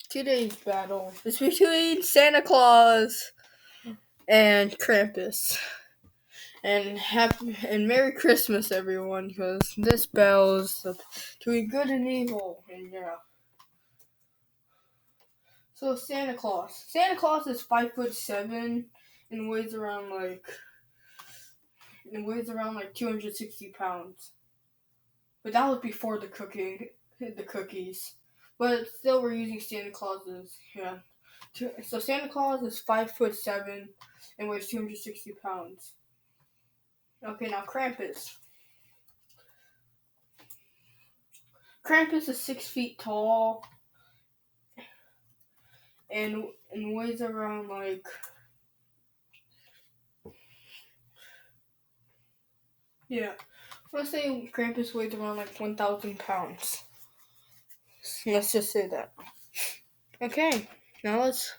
Today's battle is between Santa Claus and Krampus. And Merry Christmas, everyone, because this battle is between good and evil. And yeah. So Santa Claus. Santa Claus is 5'7" and weighs around like 260 pounds. But that was before the cookies. But still, we're using Santa Claus's. Yeah. So Santa Claus is 5'7" and weighs 260 pounds. Okay, now Krampus. Krampus is 6 feet tall and weighs around like let's say Krampus weighs around like 1,000 pounds. Let's just say that. Okay, now let's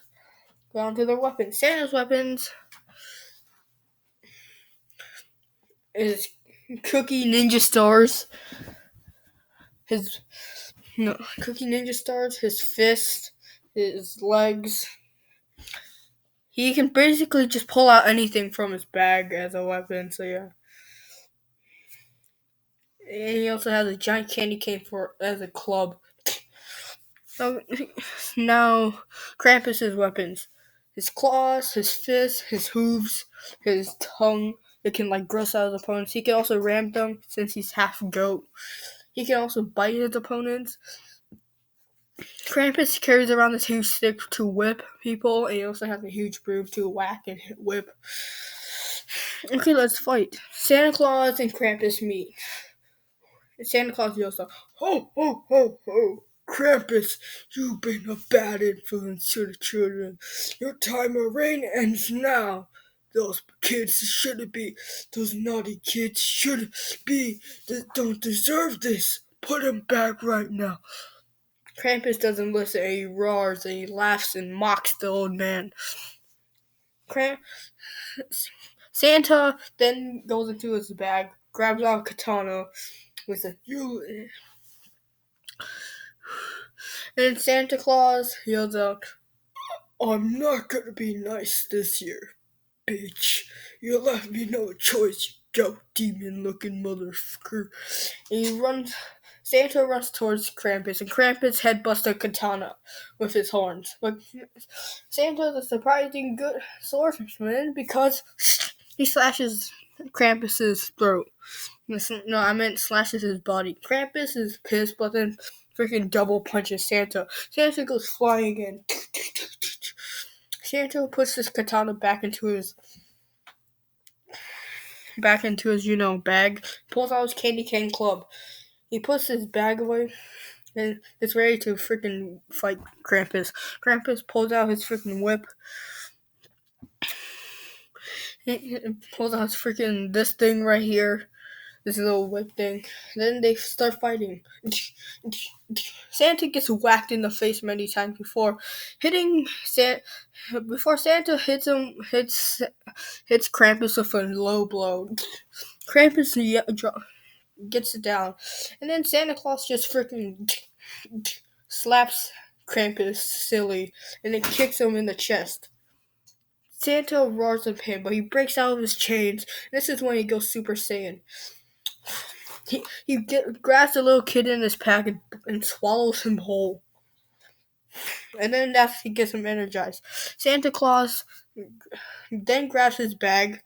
go on to their weapons. Santa's weapons is Cookie Ninja Stars. Cookie Ninja Stars, his fist, his legs. He can basically just pull out anything from his bag as a weapon, so yeah. And he also has a giant candy cane as a club. So now Krampus's weapons. His claws, his fists, his hooves, his tongue. It can gross out his opponents. He can also ram them since he's half goat. He can also bite his opponents. Krampus carries around this huge stick to whip people, and he also has a huge broom to whack and whip. Okay, let's fight. Santa Claus and Krampus meet. Santa Claus yells out, "Ho, ho, ho, ho! Krampus, you've been a bad influence to the children. Your time of reign ends now. Those naughty kids don't deserve this. Put them back right now." Krampus doesn't listen, and he roars and he laughs and mocks the old man. Santa then goes into his bag, grabs out a katana with a and Santa Claus yells out, "I'm not gonna be nice this year, bitch. You left me no choice, you goat demon-looking motherfucker." And Santa runs towards Krampus, and Krampus headbutts the katana with his horns. But Santa's a surprisingly good swordsman because he slashes Krampus's throat. No, I meant slashes his body. Krampus is pissed, but then freaking double punches Santa. Santa goes flying in. Santa puts his katana back into his bag. Pulls out his candy cane club. He puts his bag away and is ready to freaking fight Krampus. Krampus pulls out his freaking whip. He pulls out his freaking this thing right here. This little whip thing. Then they start fighting. Santa gets whacked in the face many times before Santa hits Krampus with a low blow. Krampus gets it down, and then Santa Claus just freaking slaps Krampus silly, and then kicks him in the chest. Santa roars at him, but he breaks out of his chains. This is when he goes Super Saiyan. He grabs the little kid in his pack and swallows him whole. And then after he gets him energized, Santa Claus then grabs his bag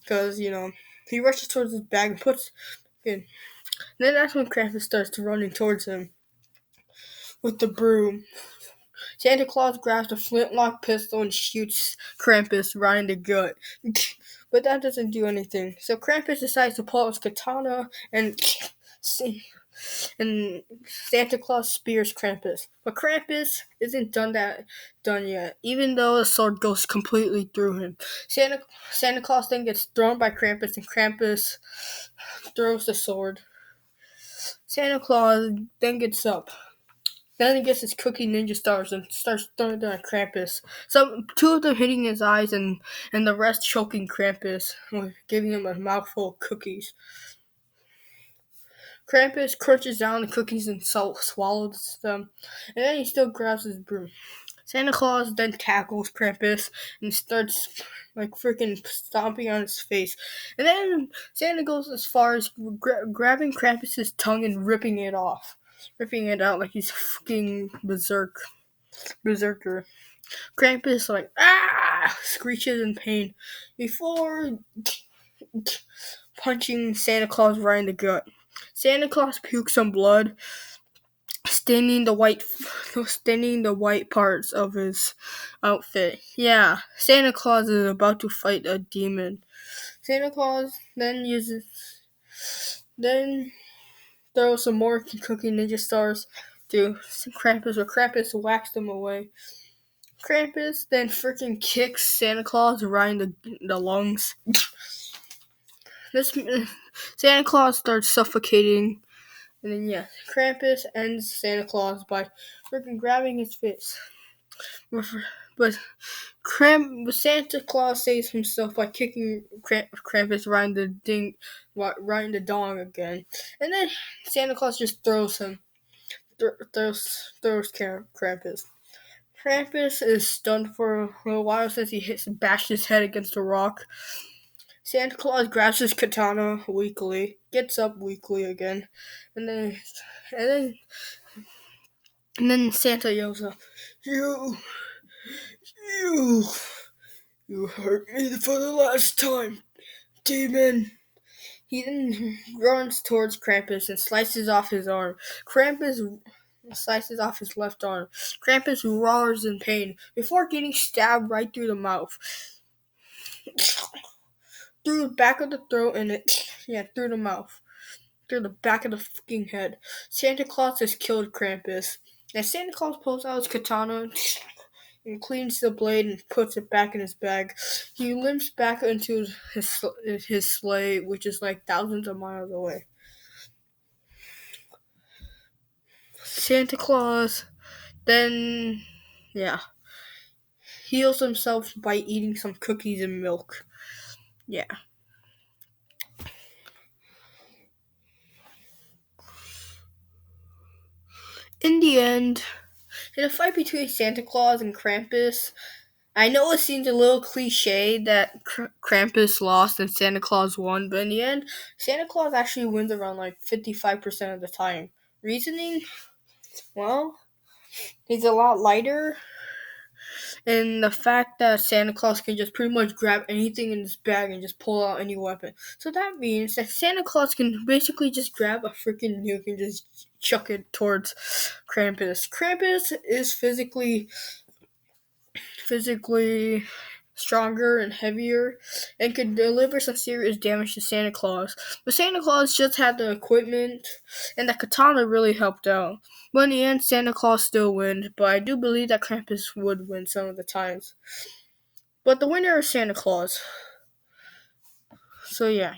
because, he rushes towards his bag and puts in. And then that's when Krampus starts running towards him with the broom. Santa Claus grabs the flintlock pistol and shoots Krampus right in the gut. But that doesn't do anything. So Krampus decides to pull out his katana and Santa Claus spears Krampus. But Krampus isn't done yet, even though the sword goes completely through him. Santa Claus then gets thrown by Krampus, and Krampus throws the sword. Santa Claus then gets up. Then he gets his Cookie Ninja Stars and starts throwing them at Krampus. Two of them hitting his eyes and the rest choking Krampus, giving him a mouthful of cookies. Krampus crunches down the cookies and swallows them, and then he still grabs his broom. Santa Claus then tackles Krampus and starts like freaking stomping on his face. And then Santa goes as far as grabbing Krampus's tongue and ripping it off. Ripping it out like he's fucking berserker. Krampus like screeches in pain before punching Santa Claus right in the gut. Santa Claus pukes some blood, staining the white parts of his outfit. Yeah, Santa Claus is about to fight a demon. Santa Claus then throws some more cookie ninja stars to Krampus, but Krampus whacks them away. Krampus then freaking kicks Santa Claus right in the lungs. This Santa Claus starts suffocating. And then, Krampus ends Santa Claus by freaking grabbing his face. But Santa Claus saves himself by kicking Krampus right in the dong again. And then Santa Claus just throws Krampus. Krampus is stunned for a little while since he bashed his head against a rock. Santa Claus grabs his katana weakly, gets up weakly again, and then Santa yells out, You hurt me for the last time, demon. He then runs towards Krampus and slices off his arm. Krampus slices off his left arm. Krampus roars in pain before getting stabbed right through the mouth. Through the back of the throat and through the mouth. Through the back of the fucking head. Santa Claus has killed Krampus. And Santa Claus pulls out his katana and cleans the blade and puts it back in his bag. He limps back into his sleigh, which is like thousands of miles away. Santa Claus then, heals himself by eating some cookies and milk. Yeah. In the end, in a fight between Santa Claus and Krampus, I know it seems a little cliche that Krampus lost and Santa Claus won, but in the end, Santa Claus actually wins around like 55% of the time. Reasoning? Well, he's a lot lighter, and the fact that Santa Claus can just pretty much grab anything in his bag and just pull out any weapon. So that means that Santa Claus can basically just grab a freaking nuke and just chuck it towards Krampus. Krampus is physically stronger and heavier and could deliver some serious damage to Santa Claus. But Santa Claus just had the equipment and the katana really helped out. But in the end, Santa Claus still wins, but I do believe that Krampus would win some of the times. But the winner is Santa Claus. So yeah.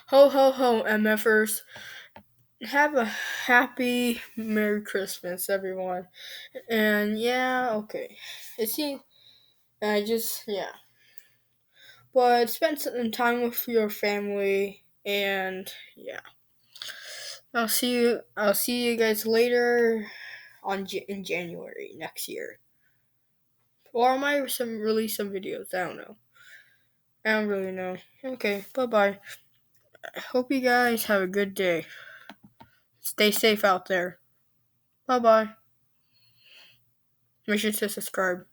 Ho ho ho, MFers. Have a happy Merry Christmas, everyone. And okay. But spend some time with your family, and I'll see you guys later in January next year. Or I might release some videos. I don't know. I don't really know. Okay, bye-bye. I hope you guys have a good day. Stay safe out there. Bye-bye. Make sure to subscribe.